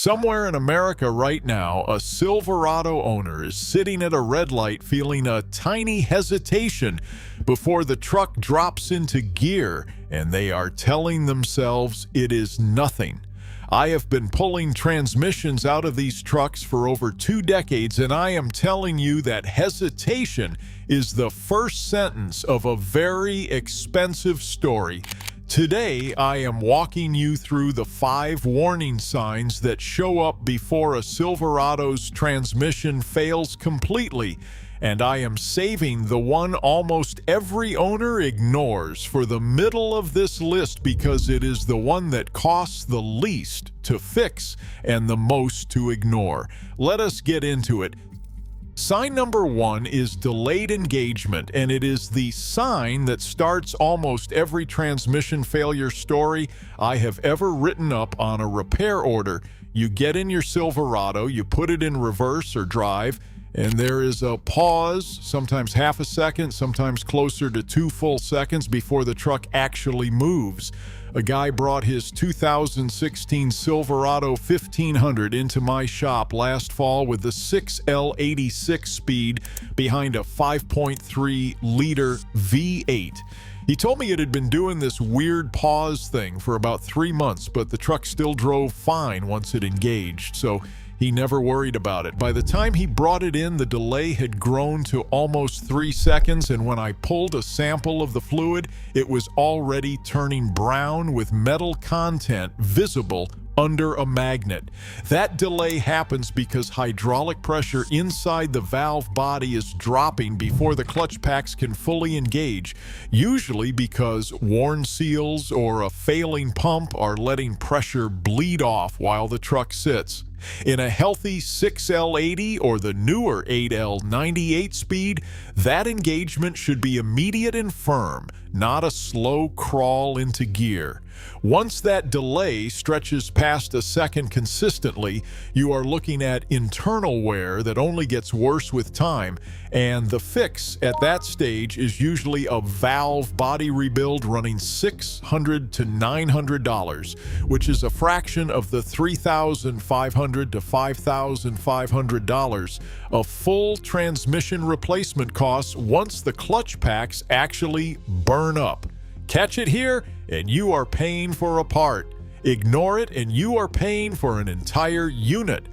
Somewhere in America right now, a Silverado owner is sitting at a red light feeling a tiny hesitation before the truck drops into gear, and they are telling themselves it is nothing. I have been pulling transmissions out of these trucks for over 2 decades, and I am telling you that hesitation is the first sentence of a very expensive story. Today, I am walking you through the 5 warning signs that show up before a Silverado's transmission fails completely, and I am saving the one almost every owner ignores for the middle of this list because it is the one that costs the least to fix and the most to ignore. Let us get into it. Sign number 1 is delayed engagement, and it is the sign that starts almost every transmission failure story I have ever written up on a repair order. You get in your Silverado, you put it in reverse or drive, and there is a pause, sometimes half a second, sometimes closer to 2 full seconds before the truck actually moves. A guy brought his 2016 Silverado 1500 into my shop last fall with the 6L86 speed behind a 5.3-liter V8. He told me it had been doing this weird pause thing for about 3 months, but the truck still drove fine once it engaged, so he never worried about it. By the time he brought it in, the delay had grown to almost 3 seconds, and when I pulled a sample of the fluid, it was already turning brown with metal content visible under a magnet. That delay happens because hydraulic pressure inside the valve body is dropping before the clutch packs can fully engage, usually because worn seals or a failing pump are letting pressure bleed off while the truck sits. In a healthy 6L80 or the newer 8L98 speed, that engagement should be immediate and firm, not a slow crawl into gear. Once that delay stretches past a second consistently, you are looking at internal wear that only gets worse with time, and the fix at that stage is usually a valve body rebuild running $600 to $900, which is a fraction of the $3,500 to $5,500 of full transmission replacement costs once the clutch packs actually burn up. Catch it here, and you are paying for a part. Ignore it, and you are paying for an entire unit.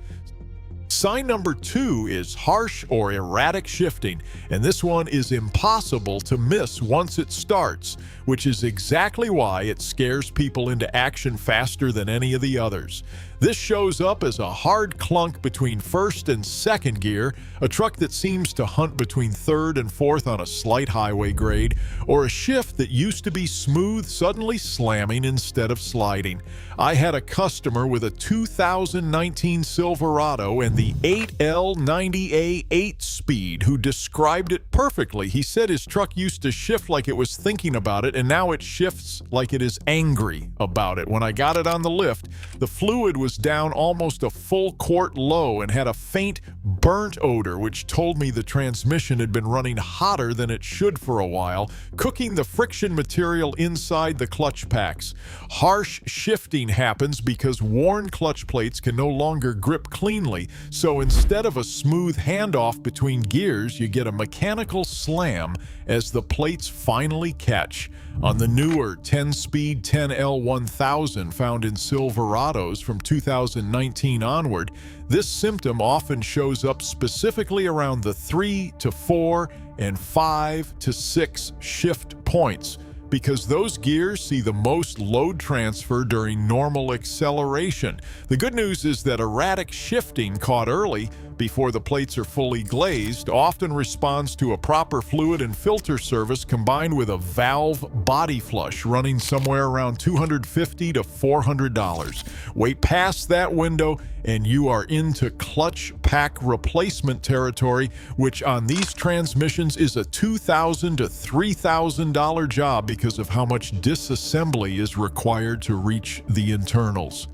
Sign number 2 is harsh or erratic shifting, and this one is impossible to miss once it starts, which is exactly why it scares people into action faster than any of the others. This shows up as a hard clunk between first and second gear, a truck that seems to hunt between third and fourth on a slight highway grade, or a shift that used to be smooth suddenly slamming instead of sliding. I had a customer with a 2019 Silverado and the 8L90A 8-speed who described it perfectly. He said his truck used to shift like it was thinking about it, and now it shifts like it is angry about it. When I got it on the lift, the fluid was down almost a full quart low and had a faint burnt odor, which told me the transmission had been running hotter than it should for a while, cooking the friction material inside the clutch packs. Harsh shifting happens because worn clutch plates can no longer grip cleanly, so instead of a smooth handoff between gears, you get a mechanical slam as the plates finally catch. On the newer 10-speed 10L1000 found in Silverados from 2019 onward, this symptom often shows up specifically around the 3 to 4 and 5 to 6 shift points, because those gears see the most load transfer during normal acceleration. The good news is that erratic shifting caught early, before the plates are fully glazed, often responds to a proper fluid and filter service combined with a valve body flush running somewhere around $250 to $400. Wait past that window and you are into clutch pack replacement territory, which on these transmissions is a $2,000 to $3,000 job because of how much disassembly is required to reach the internals.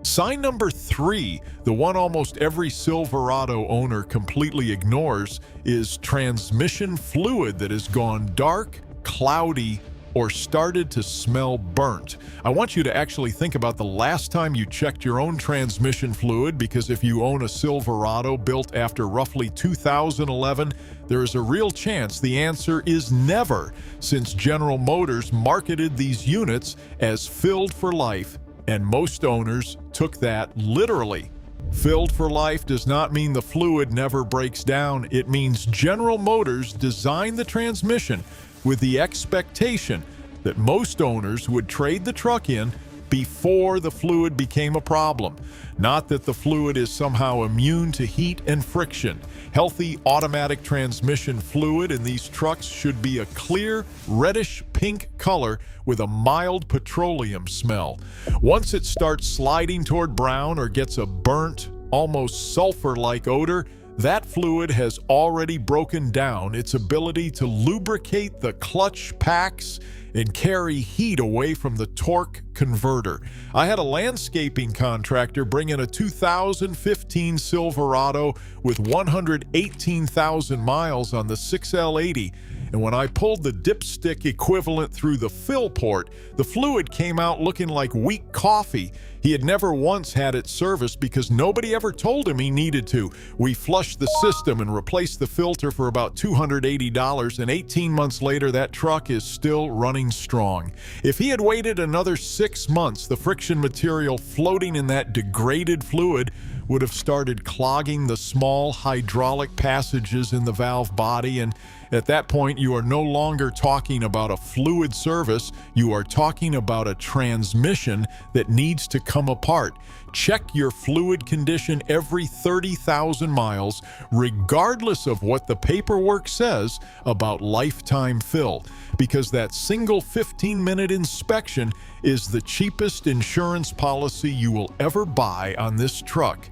Sign number 3, the one almost every Silverado owner completely ignores, is transmission fluid that has gone dark, cloudy, or started to smell burnt. I want you to actually think about the last time you checked your own transmission fluid, because if you own a Silverado built after roughly 2011, there is a real chance the answer is never, since General Motors marketed these units as filled for life, and most owners took that literally. Filled for life does not mean the fluid never breaks down. It means General Motors designed the transmission with the expectation that most owners would trade the truck in before the fluid became a problem. Not that the fluid is somehow immune to heat and friction. Healthy automatic transmission fluid in these trucks should be a clear reddish pink color with a mild petroleum smell. Once it starts sliding toward brown or gets a burnt, almost sulfur-like odor, that fluid has already broken down its ability to lubricate the clutch packs and carry heat away from the torque converter. I had a landscaping contractor bring in a 2015 Silverado with 118,000 miles on the 6L80, and when I pulled the dipstick equivalent through the fill port, the fluid came out looking like weak coffee. He had never once had it serviced because nobody ever told him he needed to. We flushed the system and replaced the filter for about $280, and 18 months later, that truck is still running strong. If he had waited another 6 months, the friction material floating in that degraded fluid would have started clogging the small hydraulic passages in the valve body, and at that point, you are no longer talking about a fluid service, you are talking about a transmission that needs to come apart. Check your fluid condition every 30,000 miles, regardless of what the paperwork says about lifetime fill, because that single 15-minute inspection is the cheapest insurance policy you will ever buy on this truck.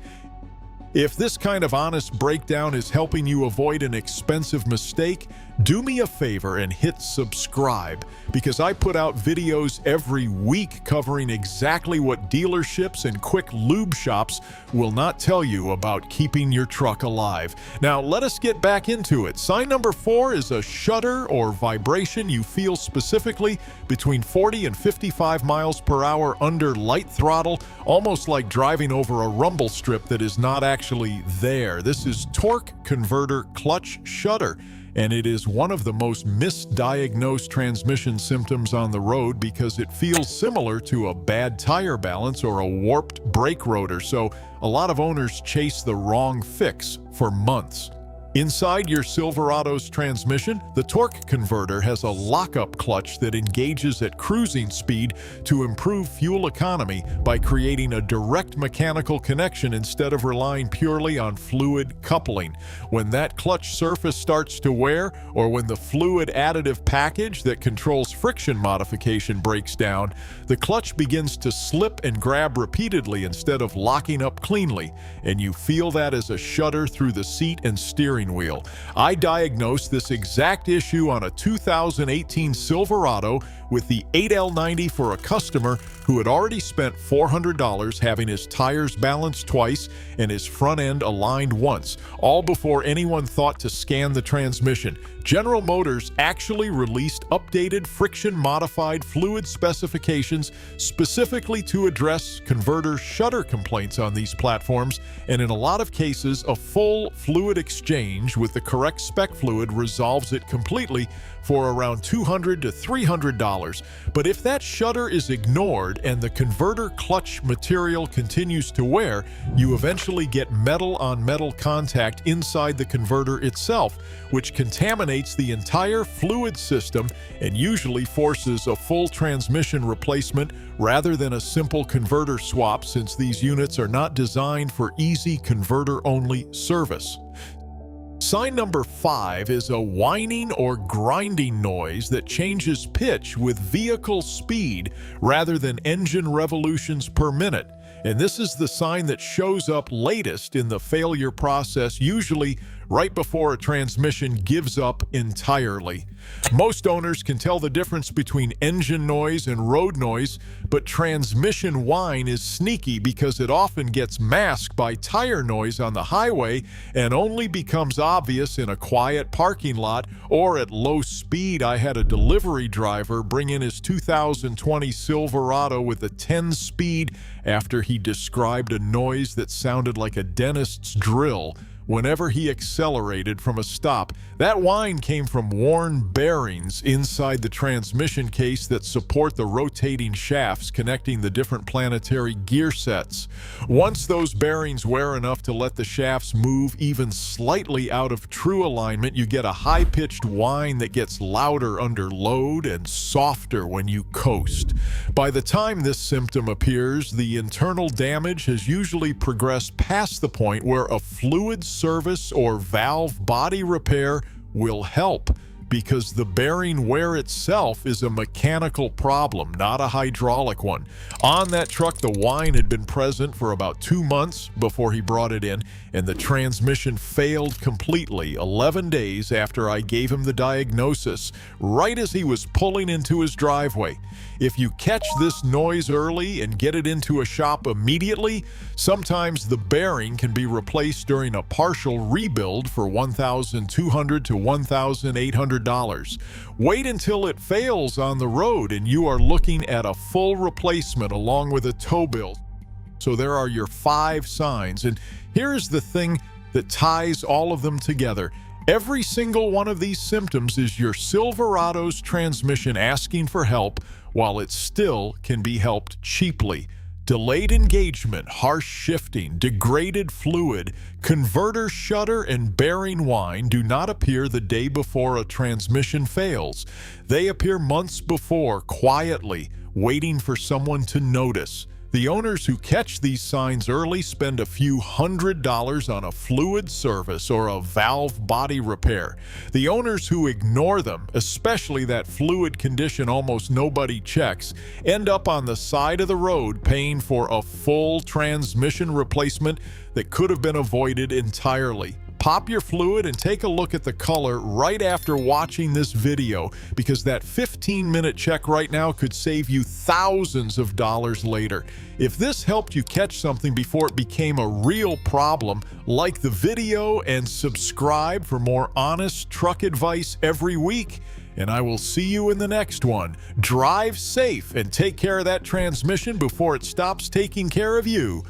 If this kind of honest breakdown is helping you avoid an expensive mistake, do me a favor and hit subscribe, because I put out videos every week covering exactly what dealerships and quick lube shops will not tell you about keeping your truck alive. Now, let us get back into it. Sign number 4 is a shudder or vibration you feel specifically between 40 and 55 miles per hour under light throttle, almost like driving over a rumble strip that is not actually there. This is torque converter clutch shudder, and it is one of the most misdiagnosed transmission symptoms on the road because it feels similar to a bad tire balance or a warped brake rotor, so a lot of owners chase the wrong fix for months. Inside your Silverado's transmission, the torque converter has a lockup clutch that engages at cruising speed to improve fuel economy by creating a direct mechanical connection instead of relying purely on fluid coupling. When that clutch surface starts to wear, or when the fluid additive package that controls friction modification breaks down, the clutch begins to slip and grab repeatedly instead of locking up cleanly, and you feel that as a shudder through the seat and steering wheel. I diagnosed this exact issue on a 2018 Silverado with the 8L90 for a customer who had already spent $400 having his tires balanced twice and his front end aligned once, all before anyone thought to scan the transmission. General Motors actually released updated friction-modified fluid specifications specifically to address converter shudder complaints on these platforms, and in a lot of cases, a full fluid exchange with the correct spec fluid resolves it completely for around $200 to $300. But if that shudder is ignored and the converter clutch material continues to wear, you eventually get metal-on-metal contact inside the converter itself, which contaminates the entire fluid system and usually forces a full transmission replacement rather than a simple converter swap, since these units are not designed for easy converter-only service. Sign number 5 is a whining or grinding noise that changes pitch with vehicle speed rather than engine revolutions per minute. And this is the sign that shows up latest in the failure process, usually right before a transmission gives up entirely. Most owners can tell the difference between engine noise and road noise, but transmission whine is sneaky because it often gets masked by tire noise on the highway and only becomes obvious in a quiet parking lot or at low speed. I had a delivery driver bring in his 2020 Silverado with a 10-speed after he described a noise that sounded like a dentist's drill whenever he accelerated from a stop. That whine came from worn bearings inside the transmission case that support the rotating shafts connecting the different planetary gear sets. Once those bearings wear enough to let the shafts move even slightly out of true alignment, you get a high-pitched whine that gets louder under load and softer when you coast. By the time this symptom appears, the internal damage has usually progressed past the point where a fluid service or valve body repair will help, because the bearing wear itself is a mechanical problem, not a hydraulic one. On that truck, the whine had been present for about 2 months before he brought it in, and the transmission failed completely 11 days after I gave him the diagnosis, right as he was pulling into his driveway. If you catch this noise early and get it into a shop immediately, sometimes the bearing can be replaced during a partial rebuild for $1,200 to $1,800. Wait until it fails on the road and you are looking at a full replacement along with a tow bill. So there are your 5 signs, and here's the thing that ties all of them together. Every single one of these symptoms is your Silverado's transmission asking for help while it still can be helped cheaply. Delayed engagement, harsh shifting, degraded fluid, converter shudder, and bearing whine do not appear the day before a transmission fails. They appear months before, quietly, waiting for someone to notice. The owners who catch these signs early spend a few $100s on a fluid service or a valve body repair. The owners who ignore them, especially that fluid condition almost nobody checks, end up on the side of the road paying for a full transmission replacement that could have been avoided entirely. Pop your fluid and take a look at the color right after watching this video, because that 15-minute check right now could save you thousands of dollars later. If this helped you catch something before it became a real problem, like the video and subscribe for more honest truck advice every week. And I will see you in the next one. Drive safe and take care of that transmission before it stops taking care of you.